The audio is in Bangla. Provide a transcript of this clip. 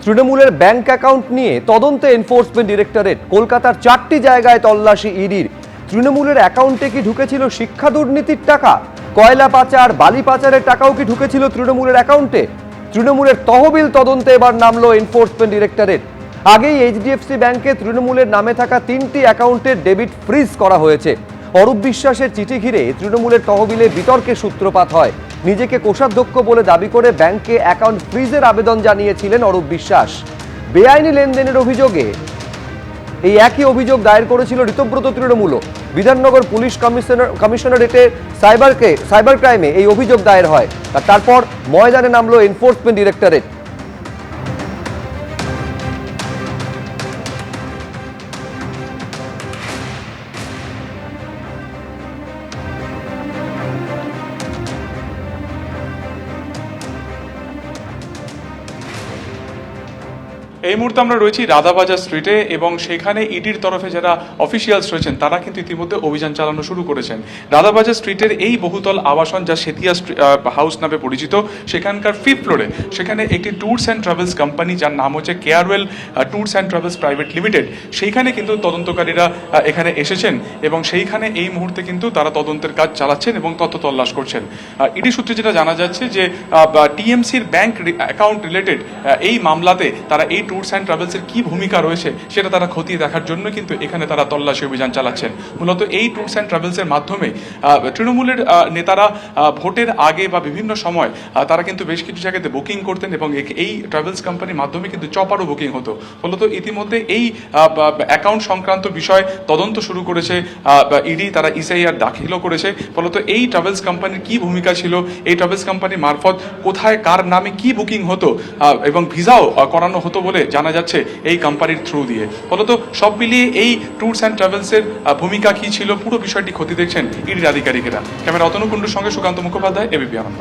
তৃণমূলের ব্যাংক অ্যাকাউন্ট নিয়ে তদন্তে এনফোর্সমেন্ট ডিরেক্টরেট। কলকাতার 4টি জায়গায় তল্লাশি ইডির। তৃণমূলের অ্যাকাউন্টে কি ঢুকেছিল শিক্ষা দুর্নীতির টাকা, কয়লা পাচার, বালি পাচারের টাকাও কি ঢুকেছিল তৃণমূলের অ্যাকাউন্টে? তৃণমূলের তহবিল তদন্তে এবার নামলো এনফোর্সমেন্ট ডিরেক্টরেট। আগেই এইচডিএফসি ব্যাংকে তৃণমূলের নামে থাকা 3টি অ্যাকাউন্টের ডেবিট ফ্রিজ করা হয়েছে। অরূপ বিশ্বাসের চিঠি ঘিরে তৃণমূলের তহবিলে বিতর্কের সূত্রপাত হয়। নিজেকে কোষাধ্যক্ষ বলে দাবি করে ব্যাংকে অ্যাকাউন্ট ফ্রিজের আবেদন জানিয়েছিলেন অরূপ বিশ্বাস। বেআইনি লেনদেনের অভিযোগে এই একই অভিযোগ দায়ের করেছিল ঋতব্রত তৃণমূলও। বিধাননগর পুলিশ কমিশনারেটে সাইবার ক্রাইমে এই অভিযোগ দায়ের হয়। তারপর ময়দানে নামলো এনফোর্সমেন্ট ডিরেক্টরেট। এই মুহূর্তে আমরা রয়েছি রাধাবাজার স্ট্রিটে এবং সেখানে ইডির তরফে যারা অফিসিয়ালস রয়েছেন তারা কিন্তু ইতিমধ্যে অভিযান চালানো শুরু করেছেন। রাধাবাজার স্ট্রিটের এই বহুতল আবাসন যা সেতিয়া হাউস নামে পরিচিত, সেখানকার 5th ফ্লোরে সেখানে একটি ট্যুরস অ্যান্ড ট্রাভেলস কোম্পানি যার নাম হচ্ছে carewell tours and travels private limited, সেইখানে কিন্তু তদন্তকারীরা এখানে এসেছেন এবং সেইখানে এই মুহূর্তে কিন্তু তারা তদন্তের কাজ চালাচ্ছেন এবং তথ্য তল্লাশ করছেন। ইডি সূত্রে যেটা জানা যাচ্ছে যে টিএমসির ব্যাংক অ্যাকাউন্ট রিলেটেড এই মামলাতে তারা এই ট্যুরস অ্যান্ড ট্রাভেলসের কি ভূমিকা রয়েছে সেটা তারা খতিয়ে দেখার জন্য কিন্তু এখানে তারা তল্লাশি অভিযান চালাচ্ছেন। মূলত এই ট্যুরস অ্যান্ড ট্রাভেলসের মাধ্যমে তৃণমূলের নেতারা ভোটের আগে বা বিভিন্ন সময় তারা কিন্তু বেশ কিছু জায়গাতে বুকিং করতেন এবং এই ট্রাভেলস কোম্পানির মাধ্যমে কিন্তু চপারও বুকিং হতো। ফলত ইতিমধ্যে এই অ্যাকাউন্ট সংক্রান্ত বিষয় তদন্ত শুরু করেছে ইডি, তারা এসআইআর দাখিলও করেছে। ফলত এই ট্রাভেলস কোম্পানির কি ভূমিকা ছিল, এই ট্রাভেলস কোম্পানির মারফত কোথায় কার নামে কি বুকিং হতো এবং ভিসাও করানো হতো বলে জানা যাচ্ছে এই কোম্পানির থ্রু দিয়ে। ফলত সব মিলিয়ে এই ট্যুরস অ্যান্ড ট্রাভেলসের ভূমিকা কি ছিল পুরো বিষয়টি খতিয়ে দেখছেন ইডির আধিকারিকেরা। ক্যামেরা অতনু কুণ্ডুর সঙ্গে সুকান্ত মুখোপাধ্যায়, এবিপি আনন্দ।